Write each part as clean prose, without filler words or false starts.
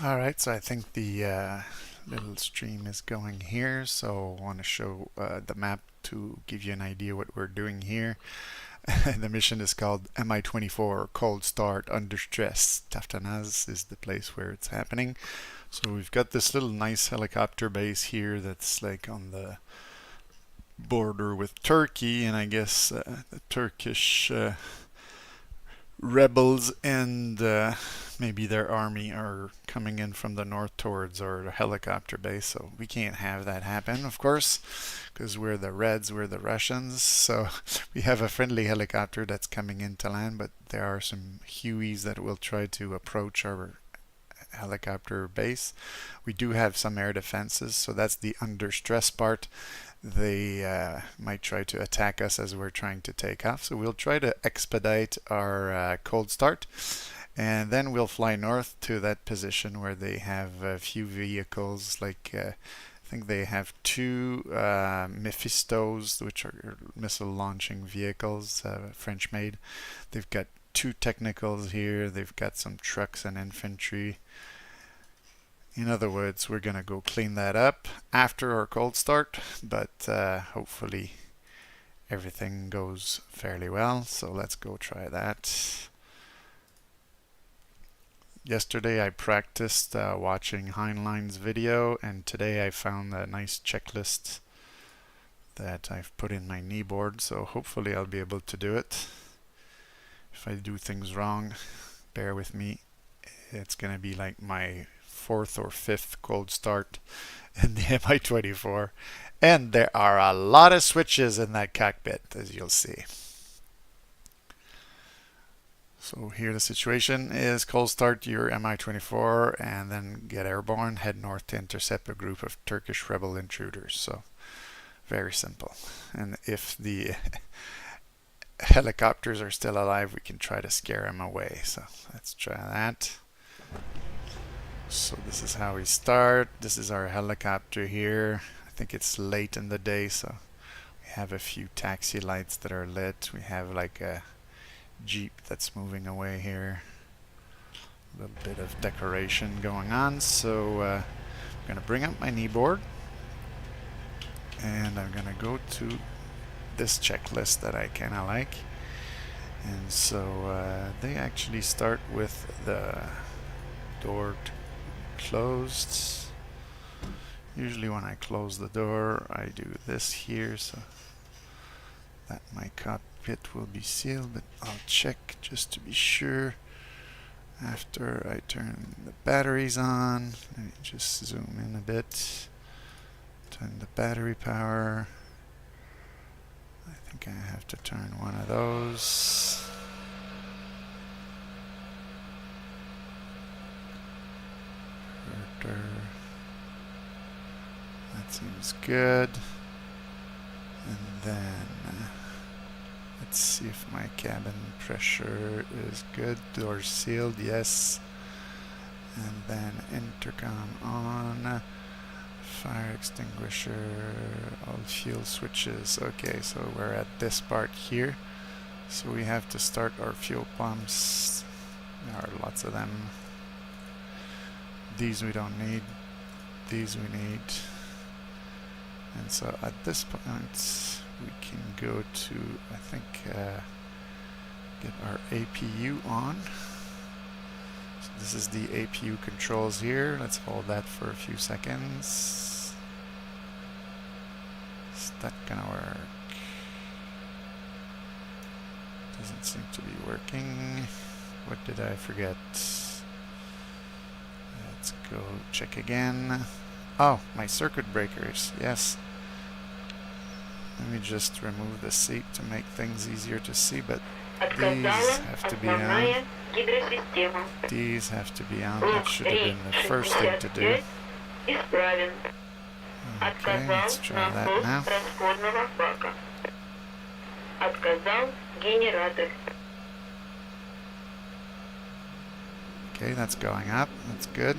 Alright, so I think the little stream is going here, so I want to show the map to give you an idea what we're doing here. The mission is called Mi-24 Cold Start Under Stress. Taftanaz is the place where it's happening. So we've got this little nice helicopter base here that's like on the border with Turkey, and I guess the Turkish rebels and maybe their army are coming in from the north towards our helicopter base, so we can't have that happen, of course, because we're the Reds, we're the Russians. So we have a friendly helicopter that's coming into land, but there are some Hueys that will try to approach our helicopter base. We do have some air defenses, so that's the under stress part. They might try to attack us as we're trying to take off, so we'll try to expedite our cold start, and then we'll fly north to that position where they have a few vehicles, like I think they have two Mephistos, which are missile launching vehicles, French made. They've got two technicals here, they've got some trucks and infantry. In other words, we're going to go clean that up after our cold start, but hopefully everything goes fairly well. So let's go try that. Yesterday I practiced watching Hindline's video, and today I found a nice checklist that I've put in my kneeboard, so hopefully I'll be able to do it. If I do things wrong, bear with me. It's going to be like my fourth or fifth cold start in the Mi-24, and there are a lot of switches in that cockpit, as you'll see. So here the situation is: cold start your Mi-24 and then get airborne, head north to intercept a group of Turkish rebel intruders. So very simple. And if the helicopters are still alive, we can try to scare them away. So let's try that. So this is how we start. This is our helicopter here. I think it's late in the day, so we have a few taxi lights that are lit. We have like a Jeep that's moving away here. A little bit of decoration going on. So I'm going to bring up my kneeboard, and I'm going to go to this checklist that I kind of like. And so they actually start with the door closed. Usually when I close the door I do this here so that my cockpit will be sealed, but I'll check just to be sure after I turn the batteries on. Let me just zoom in a bit. Turn the battery power. I think I have to turn one of those. That seems good. And then let's see if my cabin pressure is good. Doors sealed, yes. And then intercom on. Fire extinguisher, all fuel switches. Okay, so we're at this part here. So we have to start our fuel pumps. There are lots of them. These we don't need. These we need. And so at this point we can go to, I think, get our APU on. So this is the APU controls here. Let's hold that for a few seconds. Is that gonna work? Doesn't seem to be working. What did I forget? Let's go check again. Oh, my circuit breakers, yes. Let me just remove the seat to make things easier to see, but these have to be on. These have to be on. That should have been the first thing to do. Okay, let's try that now. Okay, that's going up. That's good.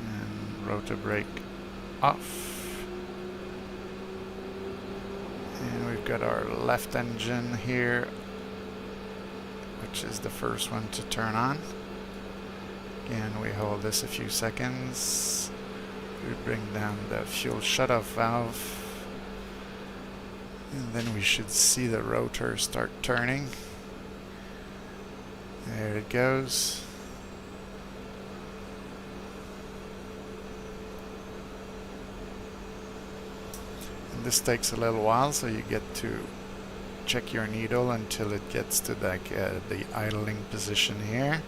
And rotor brake off. And we've got our left engine here, which is the first one to turn on. Again, we hold this a few seconds. We bring down the fuel shutoff valve. And then we should see the rotor start turning. There it goes. And this takes a little while, so you get to check your needle until it gets to the idling position here.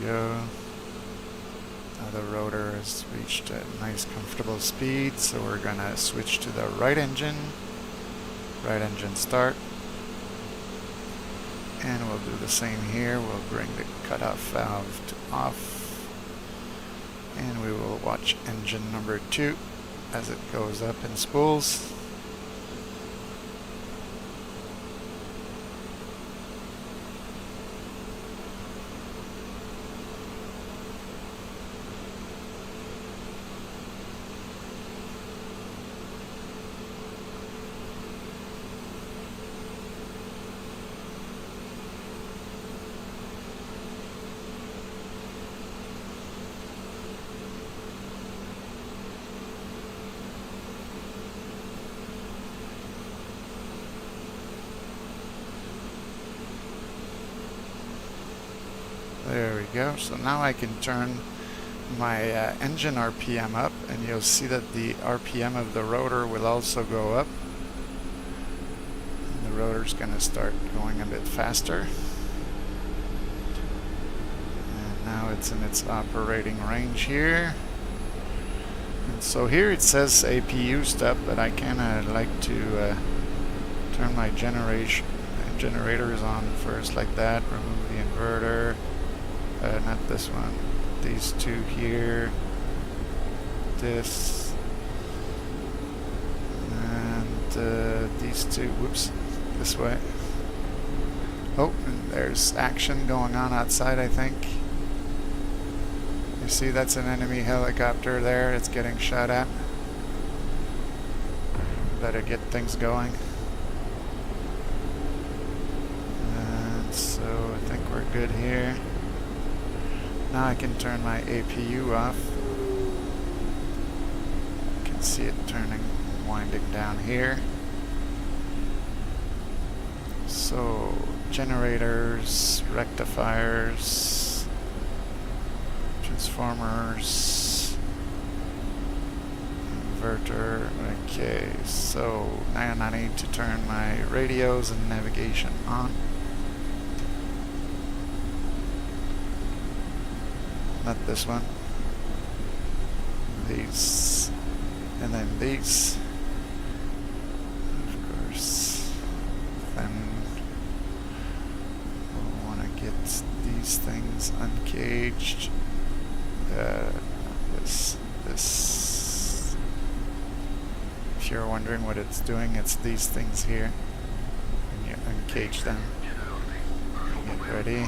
Go. Now the rotor has reached a nice comfortable speed, so we're gonna switch to the right engine start, and we'll do the same here. We'll bring the cutoff valve to off, and we will watch engine number 2 as it goes up in spools. There we go. So now I can turn my engine RPM up, and you'll see that the RPM of the rotor will also go up. And the rotor's going to start going a bit faster. And now it's in its operating range here. And so here it says APU step, but I kind of like to turn my generators on first like that, remove the inverter. Not this one. These two here. This. And these two. Whoops. This way. Oh, and there's action going on outside, I think. You see, that's an enemy helicopter there. It's getting shot at. Better get things going. And so I think we're good here. Now I can turn my APU off. You can see it winding down here. So, generators, rectifiers, transformers, inverter. Okay, so now I need to turn my radios and navigation on. Not this one. These. And then these. Of course. Then we'll want to get these things uncaged. This. If you're wondering what it's doing, it's these things here. And you uncage them. Get ready.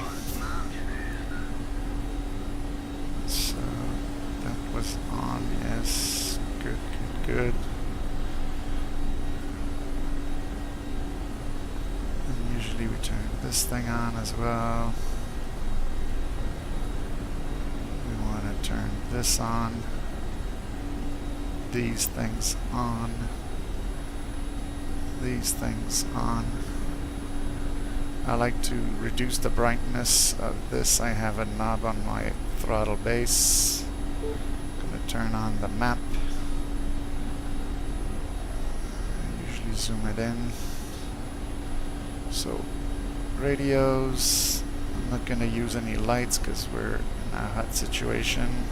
So that was on, yes, good. And usually we turn this thing on as well. We want to turn this on, these things on, these things on. I like to reduce the brightness of this. I have a knob on my throttle base. I'm going to turn on the map. I usually zoom it in. So, radios. I'm not going to use any lights because we're in a hot situation.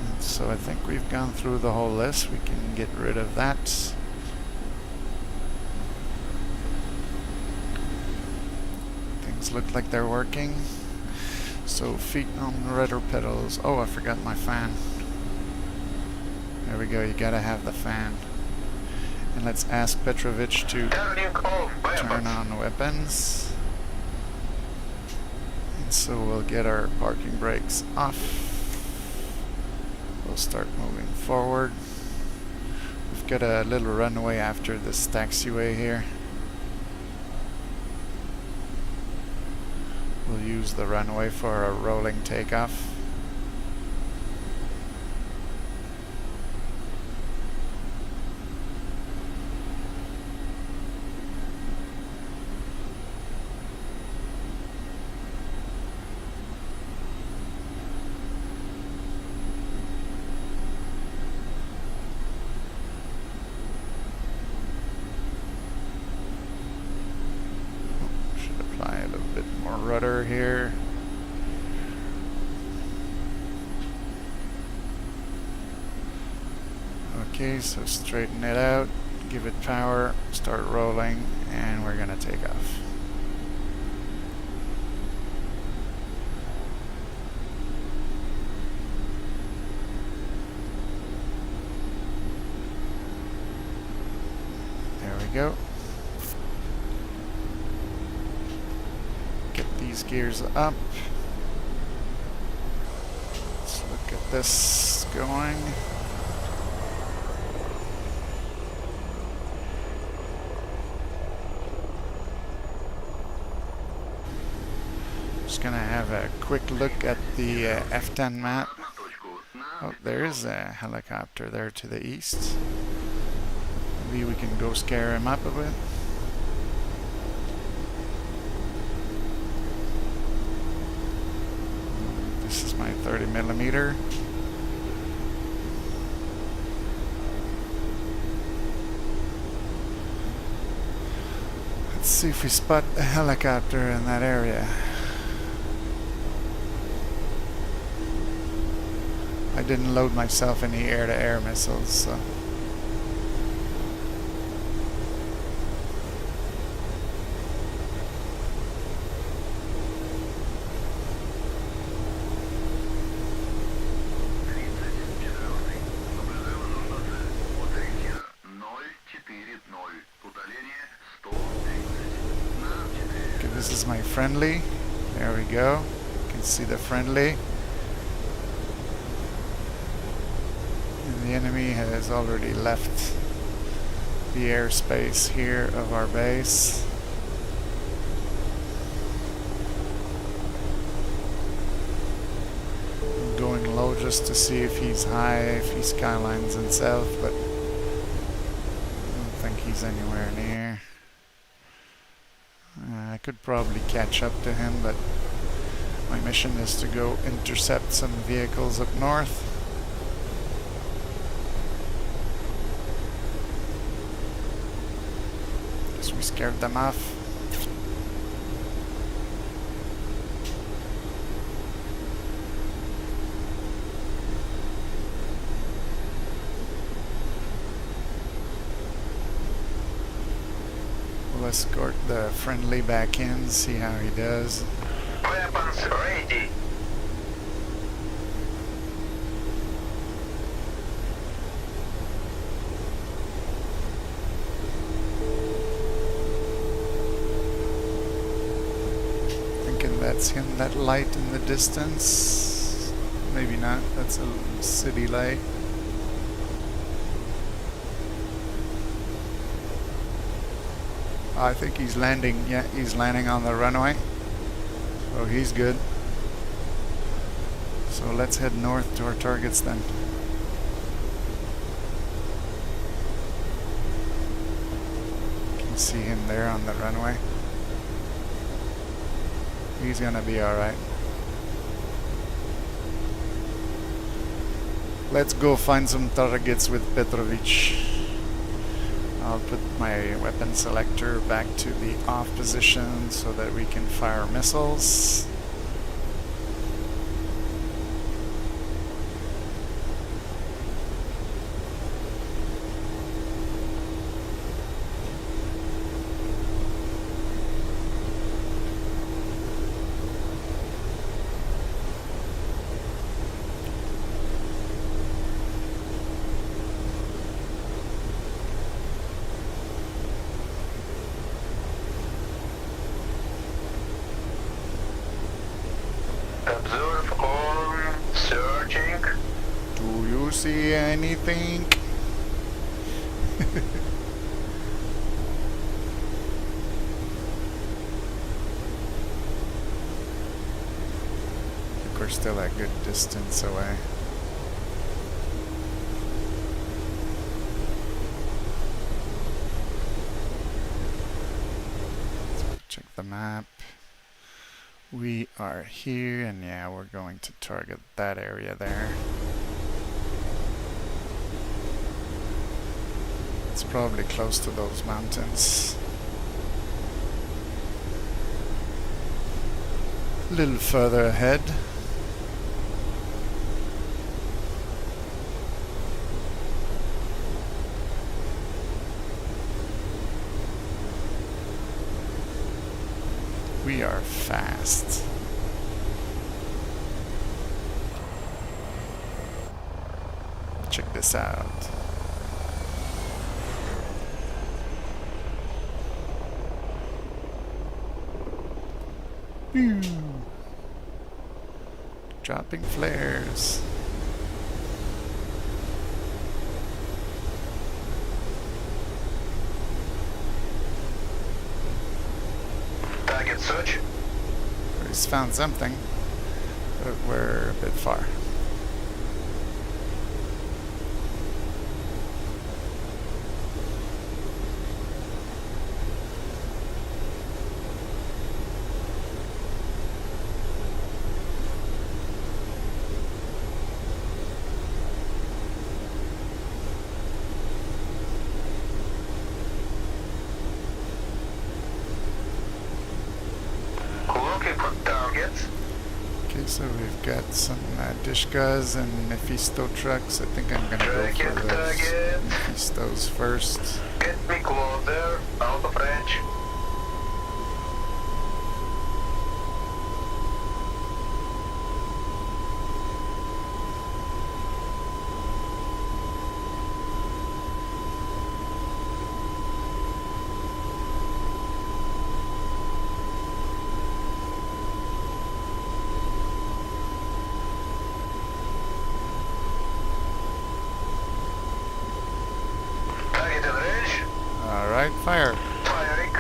And so I think we've gone through the whole list. We can get rid of that. Look like they're working. So feet on the rudder pedals. Oh, I forgot my fan. There we go. You gotta have the fan. And let's ask Petrovich to turn on weapons. And so we'll get our parking brakes off. We'll start moving forward. We've got a little runway after this taxiway here. We'll use the runway for a rolling takeoff. Apply a little bit more rudder here. Okay, so straighten it out, give it power, start rolling, and we're gonna take off. There we go. These gears up. Let's look at this going. Just gonna have a quick look at the F10 map. Oh, there is a helicopter there to the east. Maybe we can go scare him up a bit. This is my 30mm. Let's see if we spot a helicopter in that area. I didn't load myself any air-to-air missiles, so. This is my friendly. There we go. You can see the friendly. And the enemy has already left the airspace here of our base. I'm going low just to see if he's high, if he skylines himself, but I don't think he's anywhere near. I could probably catch up to him, but my mission is to go intercept some vehicles up north. Guess we scared them off. We'll escort the friendly back in, see how he does. Weapons ready. Thinking that's him, that light in the distance. Maybe not, that's a city light. I think he's landing, yeah, he's landing on the runway. So he's good. So let's head north to our targets then. You can see him there on the runway. He's gonna be alright. Let's go find some targets with Petrovich. I'll put my weapon selector back to the off position so that we can fire missiles. Observe on searching. Do you see anything? We're still a good distance away. Let's check the map. We are here, and yeah, we're going to target that area there. It's probably close to those mountains. A little further ahead. We are fast. Check this out. Whew. Dropping flares. Target search. We just found something, but we're a bit far. Looking for targets. Okay, so we've got some Dishkas and Mephisto trucks. I think I'm gonna go for those Target. Mephistos first. Get me closer. Out of range. Target in range. Alright, fire. Firing.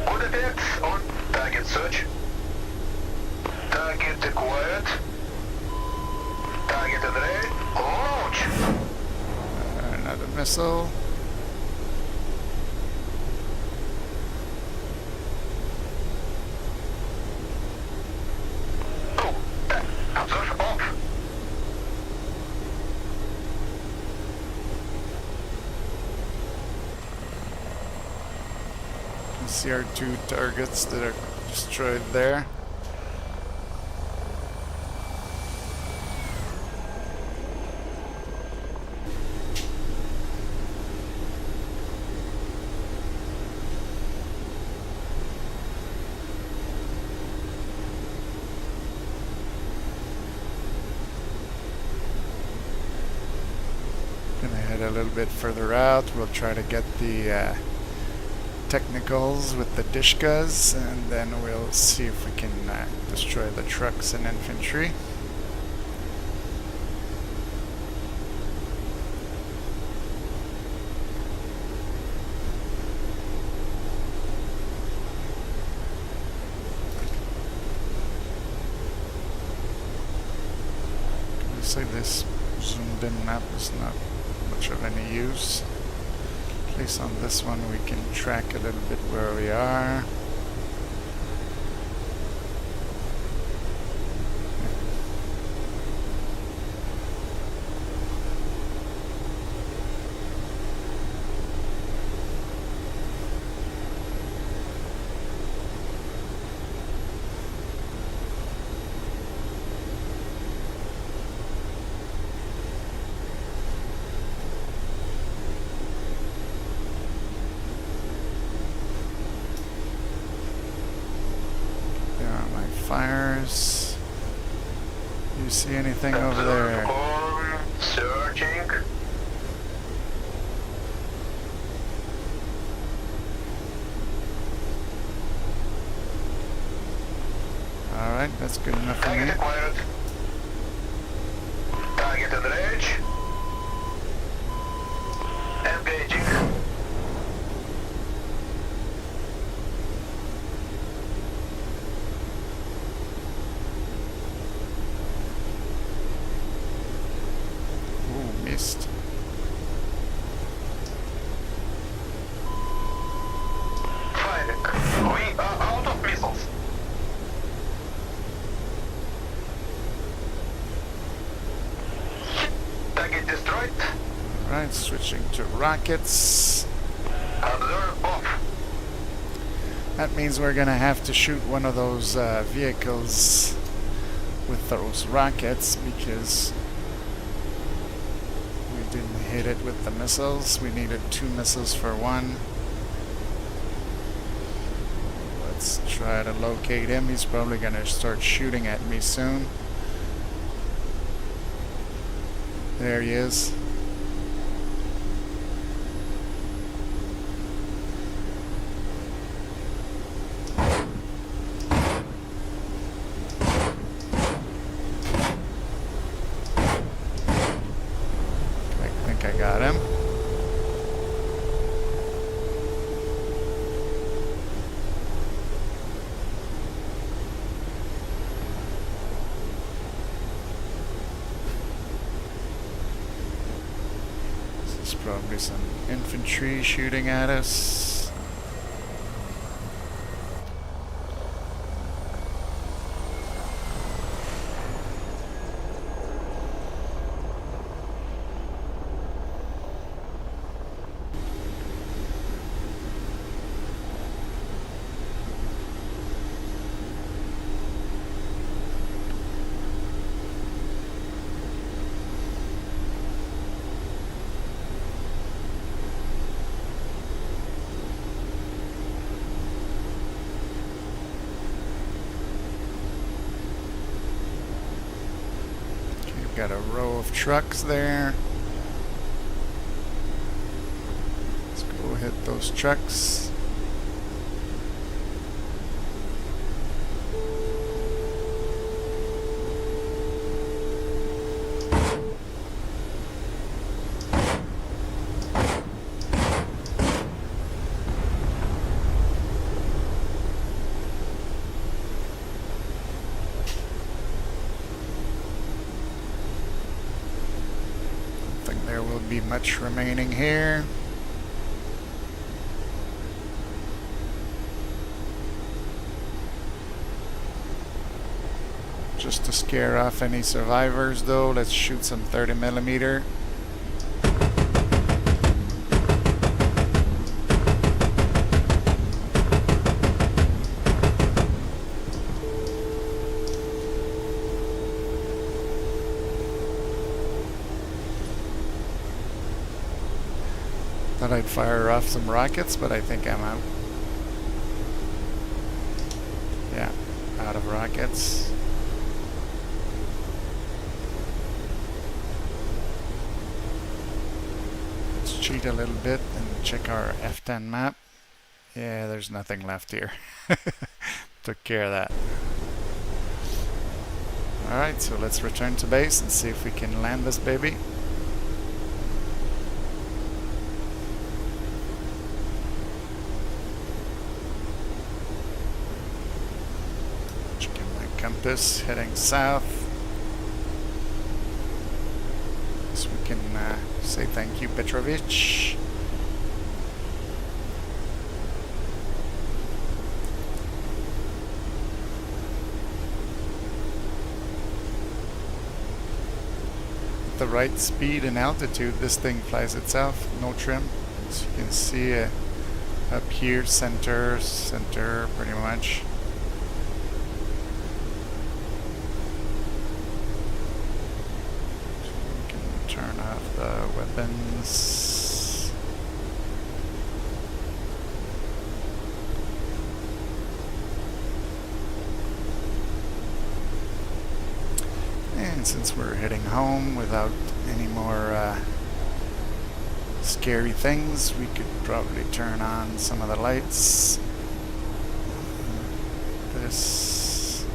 Good effects on target search. Target acquired. Target in range. Launch. Another missile. Oh, observe off. You see our two targets that are destroyed there. Gonna head a little bit further out. We'll try to get the technicals with the Dishkas, and then we'll see if we can destroy the trucks and infantry. Say this zoomed in map is not much of any use. At least on this one we can track a little bit where we are. There are my fires. You see anything over Observe there? on, searching. Alright, that's good enough for Target me. acquired. Target in range. Engaging. Ooh, missed. Firing. We are out of missiles. Target destroyed. Alright, switching to rockets. Observe off. That means we're gonna have to shoot one of those vehicles with those rockets because we didn't hit it with the missiles. We needed 2 missiles for one. Let's try to locate him. He's probably gonna start shooting at me soon. There he is. I think I got him. This is probably some infantry shooting at us. Got a row of trucks there. Let's go hit those trucks. There will be much remaining here. Just to scare off any survivors though, let's shoot some 30mm. Thought I'd fire off some rockets, but I think I'm out. Yeah, out of rockets. Let's cheat a little bit and check our F10 map. Yeah, there's nothing left here. Took care of that. Alright, so let's return to base and see if we can land this baby. Compass heading south, so we can say thank you, Petrovich. At the right speed and altitude, this thing flies itself, no trim. As you can see up here, center pretty much. Turn off the weapons. And since we're heading home without any more scary things, we could probably turn on some of the lights. This.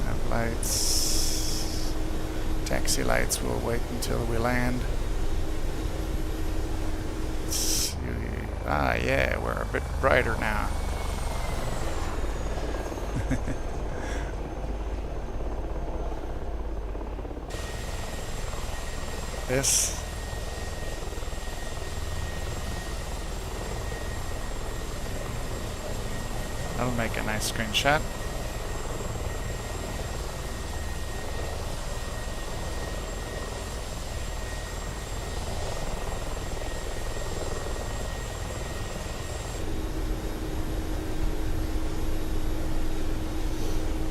Have lights. Taxi lights will wait until we land. Ah, yeah, we're a bit brighter now. This. That'll make a nice screenshot.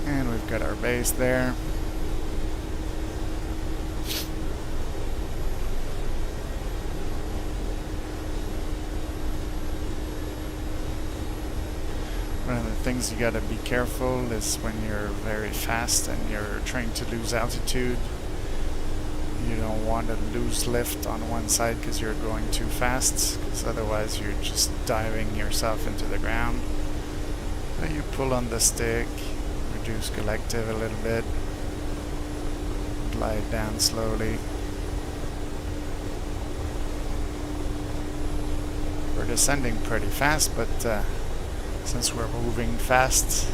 And we've got our base there. One of the things you gotta be careful is when you're very fast and you're trying to lose altitude. You don't want to lose lift on one side because you're going too fast, because otherwise you're just diving yourself into the ground. So you pull on the stick, reduce collective a little bit, glide down slowly. We're descending pretty fast, but since we're moving fast,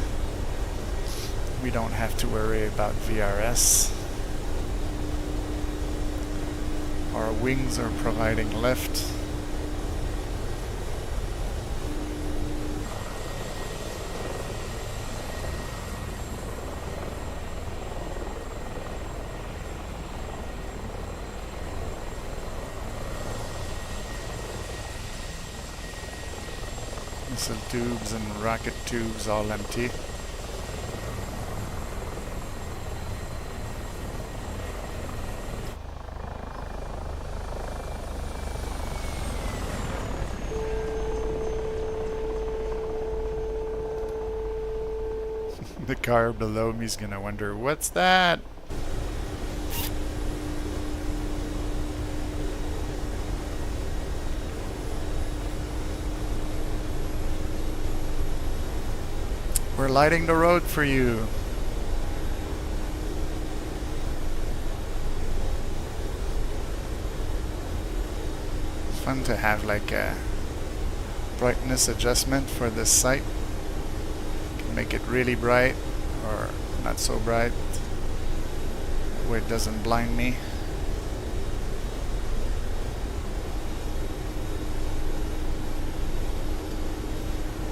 we don't have to worry about VRS. Our wings are providing lift. Missile tubes and rocket tubes all empty. The car below me is gonna wonder, what's that? We're lighting the road for you. It's fun to have like a brightness adjustment for this site. Make it really bright or not so bright where it doesn't blind me.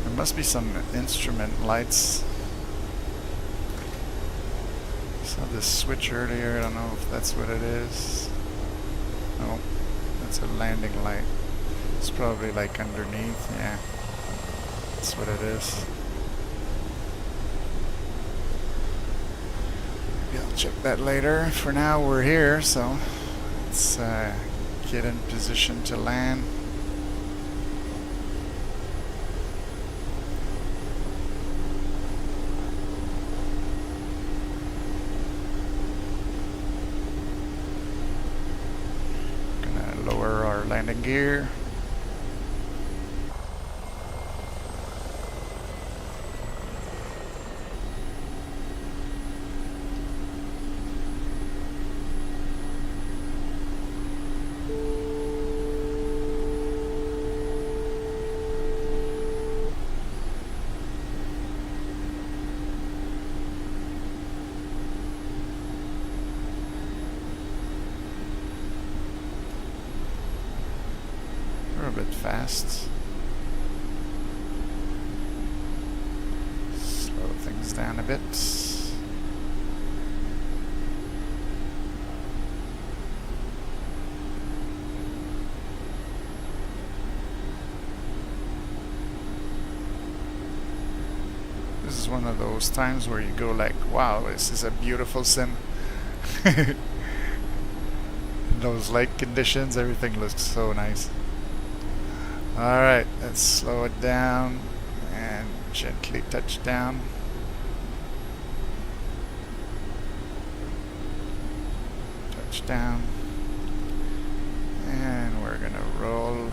There must be some instrument lights. I saw this switch earlier, I don't know if that's what it is. No, that's a landing light. It's probably like underneath, yeah. That's what it is. I'll check that later. For now we're here, so let's get in position to land. Gonna lower our landing gear. A bit fast. Slow things down a bit. This is one of those times where you go like, wow, this is a beautiful sim. Those light conditions, everything looks so nice. Alright, let's slow it down and gently touch down. down. And we're gonna roll.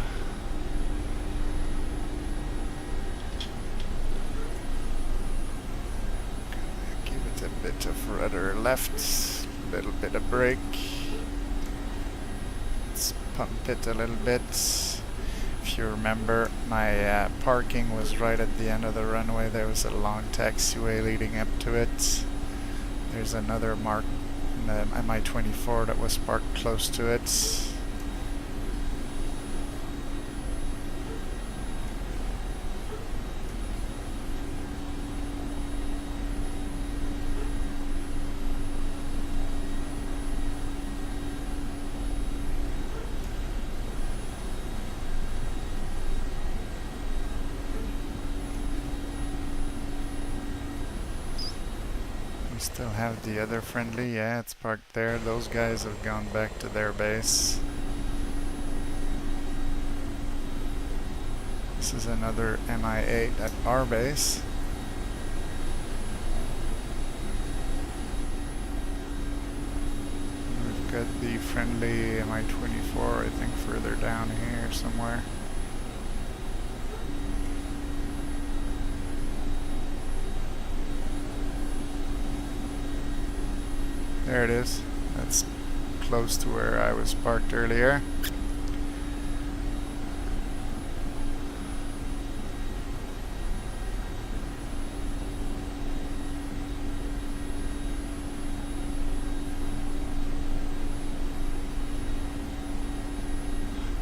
Give it a bit of rudder left, a little bit of brake. Let's pump it a little bit. If you remember, my parking was right at the end of the runway. There was a long taxiway leading up to it. There's another mark in the Mi-24 that was parked close to it. We still have the other friendly. Yeah, it's parked there. Those guys have gone back to their base. This is another Mi-8 at our base. We've got the friendly Mi-24, I think, further down here somewhere. There it is. That's close to where I was parked earlier.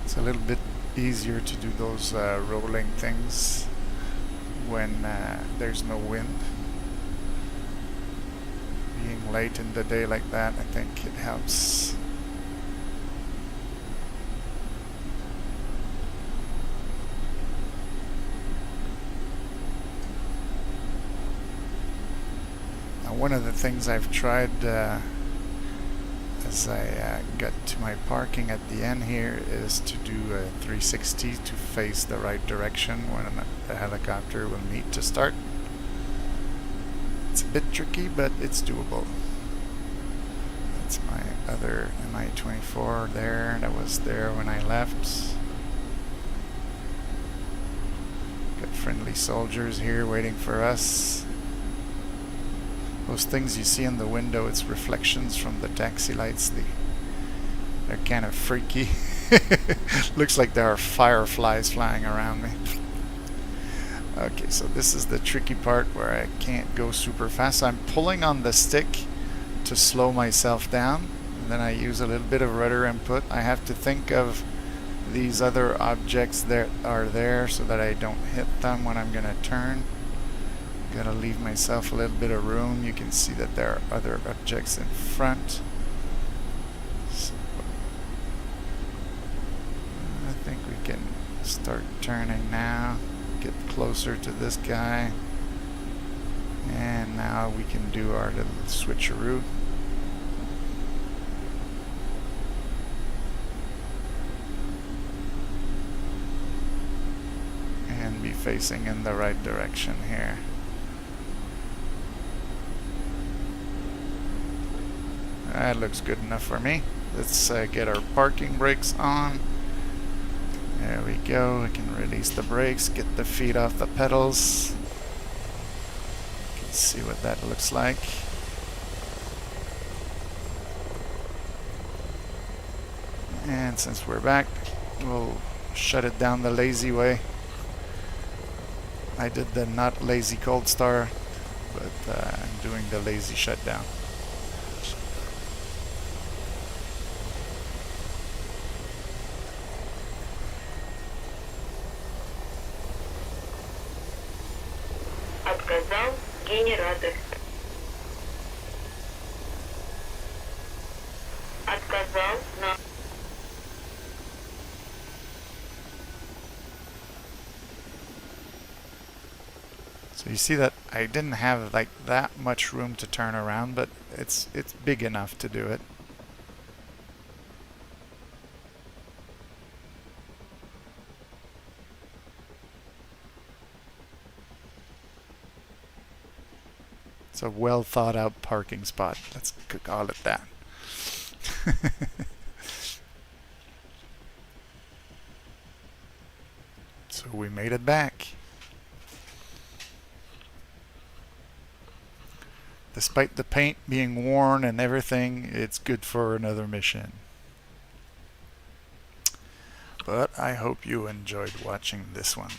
It's a little bit easier to do those rolling things when there's no wind. Being late in the day like that, I think it helps. Now, one of the things I've tried as I got to my parking at the end here is to do a 360 to face the right direction when the helicopter will need to start. It's a bit tricky, but it's doable. That's my other Mi-24 there. That was there when I left. Got friendly soldiers here waiting for us. Those things you see in the window, it's reflections from the taxi lights. They're kind of freaky. Looks like there are fireflies flying around me. Okay, so this is the tricky part where I can't go super fast. I'm pulling on the stick to slow myself down, and then I use a little bit of rudder input. I have to think of these other objects that are there so that I don't hit them when I'm going to turn. Gotta leave myself a little bit of room. You can see that there are other objects in front. So I think we can start turning now. Get closer to this guy, and now we can do our little switcheroo. And be facing in the right direction here. That looks good enough for me. Let's get our parking brakes on. There we go. We can release the brakes, get the feet off the pedals. You can see what that looks like. And since we're back, we'll shut it down the lazy way. I did the not lazy cold start, but I'm doing the lazy shutdown. Отказал генератор. Отказал на... So you see that I didn't have like that much room to turn around, but it's big enough to do it. It's a well thought out parking spot. Let's call it that. So we made it back. Despite the paint being worn and everything, it's good for another mission. But I hope you enjoyed watching this one.